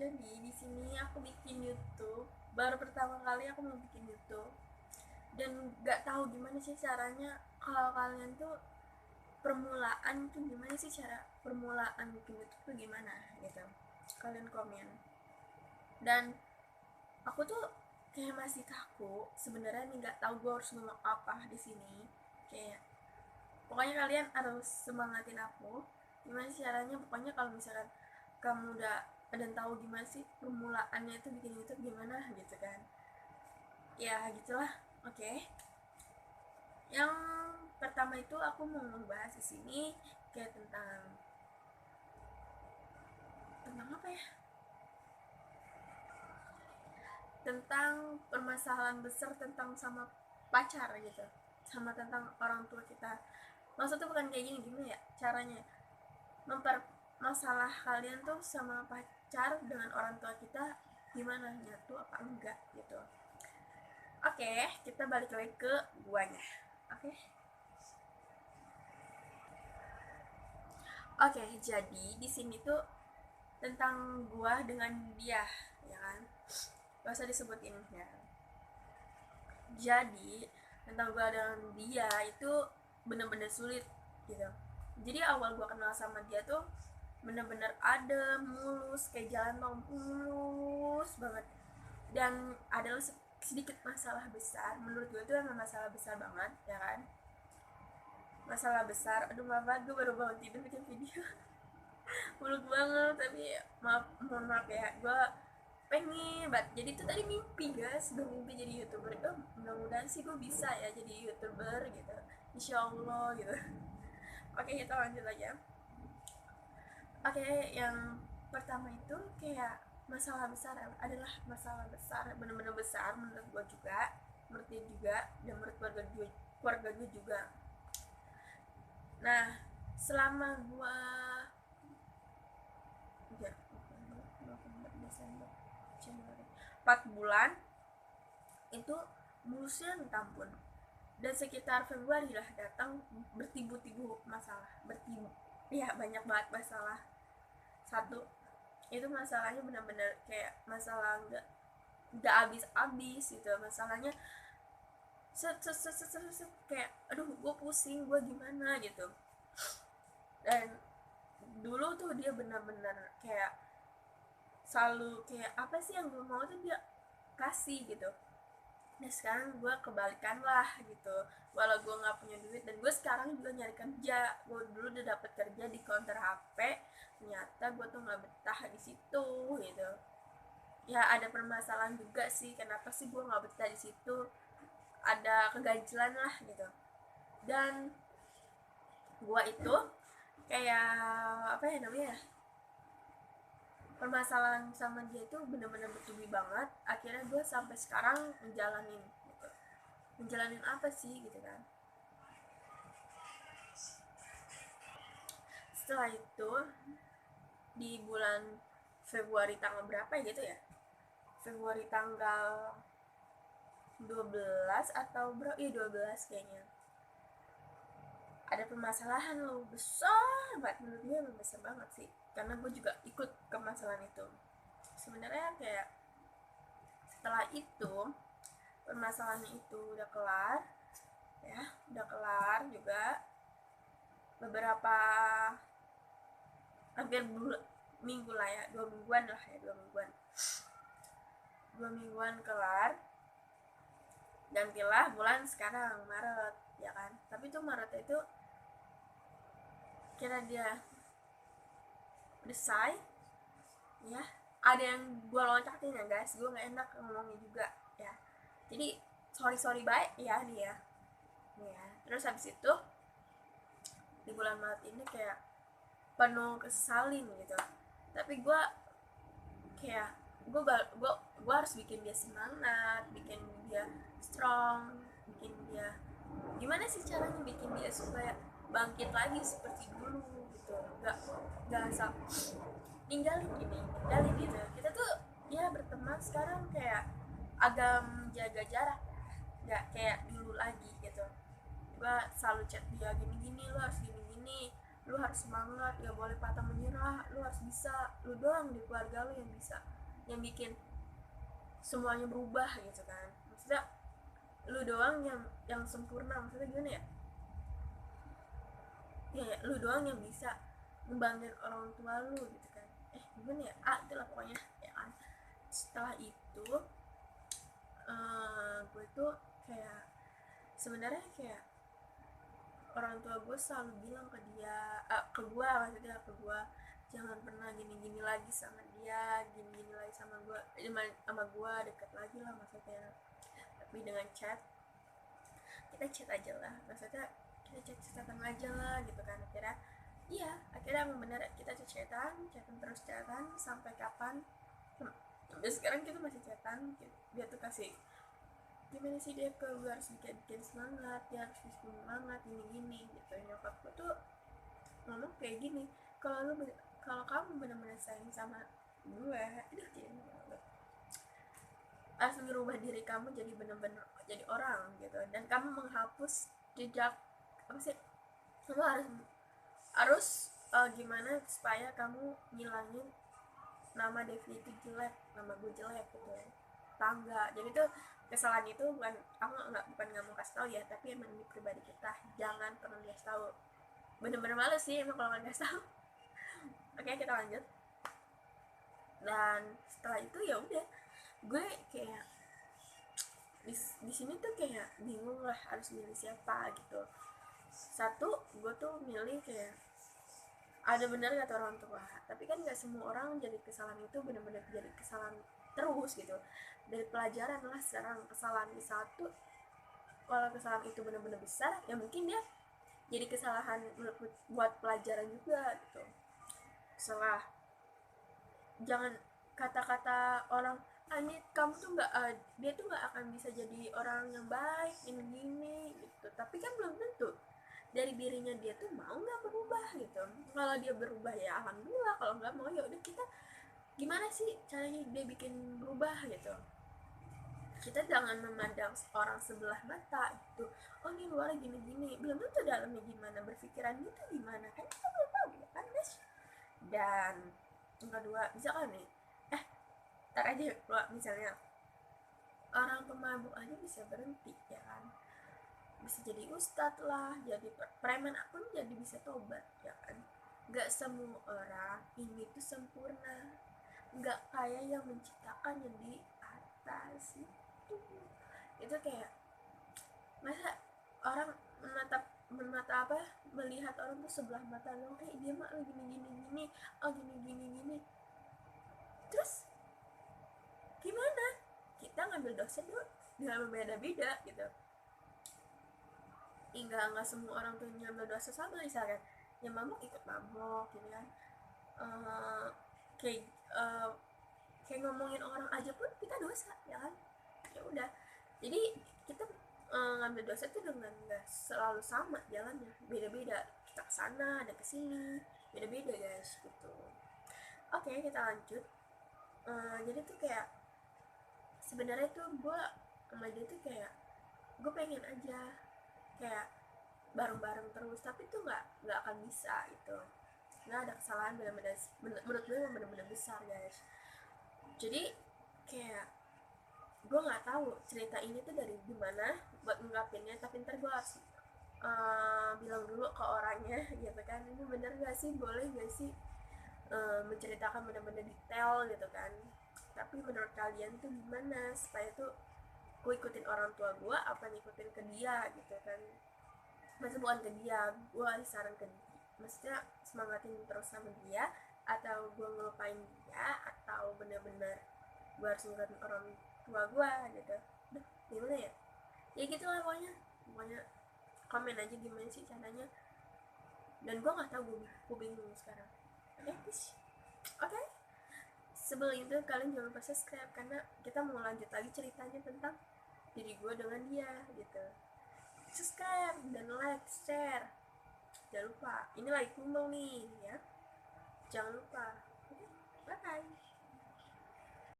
Jadi di sini aku bikin YouTube. Baru pertama kali aku mau bikin YouTube. Dan nggak tahu gimana sih caranya. Kalau kalian tuh permulaan tuh gimana sih, cara permulaan bikin YouTube tuh gimana gitu. Kalian komen. Dan aku tuh kayak masih kaku sebenarnya nih, nggak tahu gue harus ngomong apa di sini. Kayak pokoknya kalian harus semangatin aku gimana sih caranya. Pokoknya kalau misalkan kamu udah dan tahu gimana sih permulaannya itu bikin YouTube gimana gitu kan, ya gitulah. Oke. Yang pertama itu aku mau ngebahas di sini kayak tentang apa ya, tentang permasalahan besar tentang sama pacar gitu, sama tentang orang tua kita. Maksudnya bukan kayak gini, gimana ya caranya masalah kalian tuh sama pacar dengan orang tua kita gimana, nyatu apa enggak gitu. Oke, kita balik lagi ke guanya. Oke. Oke, jadi di sini tuh tentang gua dengan dia, ya kan? Gak usah disebutin ya. Jadi tentang gua dengan dia itu bener-bener sulit gitu. Jadi awal gua kenal sama dia tuh bener-bener adem, mulus, kayak jalan tol mulus banget. Dan adalah sedikit masalah besar, menurut gue itu emang masalah besar banget, ya kan? Masalah besar. Aduh maaf banget, gue baru bangun tidur bikin video. Muluk banget, tapi maaf, mohon maaf ya. Gue pengen banget, jadi itu tadi mimpi guys, gue mimpi jadi youtuber. Mudah-mudahan sih gue bisa ya jadi youtuber gitu, insya Allah gitu. Oke, kita lanjut lagi ya. Oke, yang pertama itu kayak masalah besar adalah masalah besar, bener-bener besar menurut gue juga, menurut dia juga, dan menurut keluarga gue juga. Nah, selama gue ya, 4 bulan itu mulusnya minta ampun. Dan sekitar Februari lah datang bertibu-tibu masalah, ya banyak banget masalah. Satu itu masalahnya benar-benar kayak masalah nggak habis-habis gitu masalahnya. Kayak aduh gue pusing, gue gimana gitu. Dan dulu tuh dia benar-benar kayak selalu kayak apa sih yang gue mau tuh dia kasih gitu. Nah sekarang gue kebalikan lah gitu, walau gue nggak punya duit, dan gue sekarang juga nyari kerja. Gue dulu udah dapet kerja di counter HP, ternyata gue tuh nggak betah di situ gitu. Ya ada permasalahan juga sih, kenapa sih gue nggak betah di situ, ada keganjilan lah gitu. Dan gue itu kayak apa ya namanya, permasalahan sama dia itu bener-bener bertubi banget. Akhirnya gue sampai sekarang menjalanin gitu. Menjalanin apa sih gitu kan. Setelah itu di bulan Februari tanggal berapa ya gitu ya, Februari tanggal 12 atau bro, iya 12 kayaknya, ada permasalahan lo besar banget. Menurut gue emang besar banget sih, karena gue juga ikut ke masalah itu sebenarnya. Kayak setelah itu permasalahannya itu udah kelar ya, udah kelar juga beberapa, hampir minggu lah ya, 2 mingguan lah ya, 2 mingguan kelar. Gantilah bulan sekarang Maret, ya kan. Tapi tuh Maret itu kira dia selesai ya, ada yang gue loncatin ya guys, gue nggak enak ngomongnya juga ya, jadi sorry baik ya nih ya. Terus habis itu di bulan Maret ini kayak penuh kesalin gitu. Tapi gue kayak gue harus bikin dia semangat, bikin dia strong, bikin dia gimana sih caranya bikin dia supaya bangkit lagi seperti dulu gitu. Nggak asal ninggalin gitu. Kita tuh ya berteman sekarang kayak agak menjaga jarak, nggak kayak dulu lagi gitu. Gue selalu chat dia gini-gini, lo harus gini-gini, lu harus semangat, gak boleh patah menyerah, lu harus bisa, lu doang di keluarga lu yang bisa, yang bikin semuanya berubah gitu kan. Maksudnya lu doang yang sempurna, maksudnya gimana ya, ya lu doang yang bisa ngebanggain orang tua lu gitu kan. Gimana ya, itulah pokoknya ya kan. Setelah itu gue tuh kayak sebenarnya kayak orang tua gue selalu bilang ke dia, ke gue, maksudnya ke gue, jangan pernah gini-gini lagi sama dia, gini-gini lagi sama gue, sama gue deket lagi lah maksudnya. Tapi dengan chat, kita chat aja lah, maksudnya kita chat-chatan aja lah gitu kan. Akhirnya iya, akhirnya emang bener kita chatan terus chatan sampai kapan, sampai sekarang kita masih chatan. Dia tuh kasih gimana sih, dia ke gue harus bikin semangat, dia harus bikin semangat gini-gini gitu. Nyokap gue tuh ngomong kayak gini, kalau kamu benar-benar sayang sama gue, harus merubah diri kamu jadi benar-benar jadi orang gitu, dan kamu menghapus jejak, apa sih, kamu harus gimana supaya kamu ngilangin nama Devi itu jelek, nama gue jelek gitu, tangga. Jadi tuh kesalahan itu bukan mau kasih tahu ya, tapi emang ini pribadi kita, jangan pernah kasih tahu. Bener-bener males sih emang kalau nggak kasih tahu. Oke, kita lanjut. Dan setelah itu ya udah, gue kayak di sini tuh kayak bingung lah harus milih siapa gitu. Satu, gue tuh milih kayak ada benar kata orang tua, tapi kan nggak semua orang jadi kesalahan itu benar-benar jadi kesalahan terus gitu. Dari pelajaran lah sekarang, kesalahan di satu, kalau kesalahan itu benar-benar besar ya mungkin dia jadi kesalahan buat pelajaran juga gitu. Salah, jangan kata-kata orang, ini kamu tuh nggak, dia tuh nggak akan bisa jadi orang yang baik ini gini gitu. Tapi kan belum tentu dari dirinya dia tuh mau nggak berubah gitu. Kalau dia berubah ya alhamdulillah, kalau nggak mau ya udah, kita gimana sih caranya dia bikin berubah gitu. Kita jangan memandang orang sebelah mata gitu, oh ini luarnya gini-gini, belum tentu dalamnya gimana, berpikiran gitu gimana, kan kita belum tahu ya kan guys. Dan yang kedua, misalkan nih, ntar aja misalnya orang pemabuk aja bisa berhenti ya kan, bisa jadi ustadz lah, jadi preman pun jadi bisa tobat ya kan. Gak semua orang ini tuh sempurna, gak kayak yang menciptakan yang di atas itu kayak, masa orang melihat orang tuh sebelah mata lo, dia mah lo gini, oh gini, terus gimana kita ngambil dosa tuh dengan berbeda-beda gitu. Nggak semua orang tuh ngambil dosa sama, misalkan yang mabuk ikut mabuk gitu kan. uh, kayak uh, kayak ngomongin orang aja pun kita dosa ya kan. Ya udah, jadi kita ngambil dosa tuh dengan nggak selalu sama jalannya, beda-beda, kita kesana ada kesini, beda-beda guys gitu. Oke, kita lanjut. Jadi tuh kayak sebenarnya tuh gue sama dia tuh kayak, gue pengen aja kayak bareng-bareng terus, tapi tuh nggak akan bisa gitu. Nggak ada kesalahan benar-benar, menurut gue benar-benar besar guys. Jadi kayak gue nggak tahu cerita ini tuh dari gimana buat ngungkapinnya, tapi ntar gue harus bilang dulu ke orangnya gitu kan, ini bener gak sih, boleh gak sih menceritakan benar-benar detail gitu kan. Tapi menurut kalian tuh gimana, supaya tuh gue ikutin orang tua gue apa ngikutin ke dia gitu kan. Maksudnya bukan ke dia, gue saran ke dia, maksudnya semangatin terus sama dia, atau gue ngelupain dia, atau bener-bener gue harus ngikutin orang tua gue gitu. Gimana ya, ya gitu lah pokoknya komen aja gimana sih caranya. Dan gue nggak tahu, gue bingung sekarang. Oke. Sebelum itu kalian jangan lupa subscribe, karena kita mau lanjut lagi ceritanya tentang diri gue dengan dia gitu. Subscribe dan like, share, jangan lupa. Ini lagi kumbang nih ya, jangan lupa. Oke, bye bye.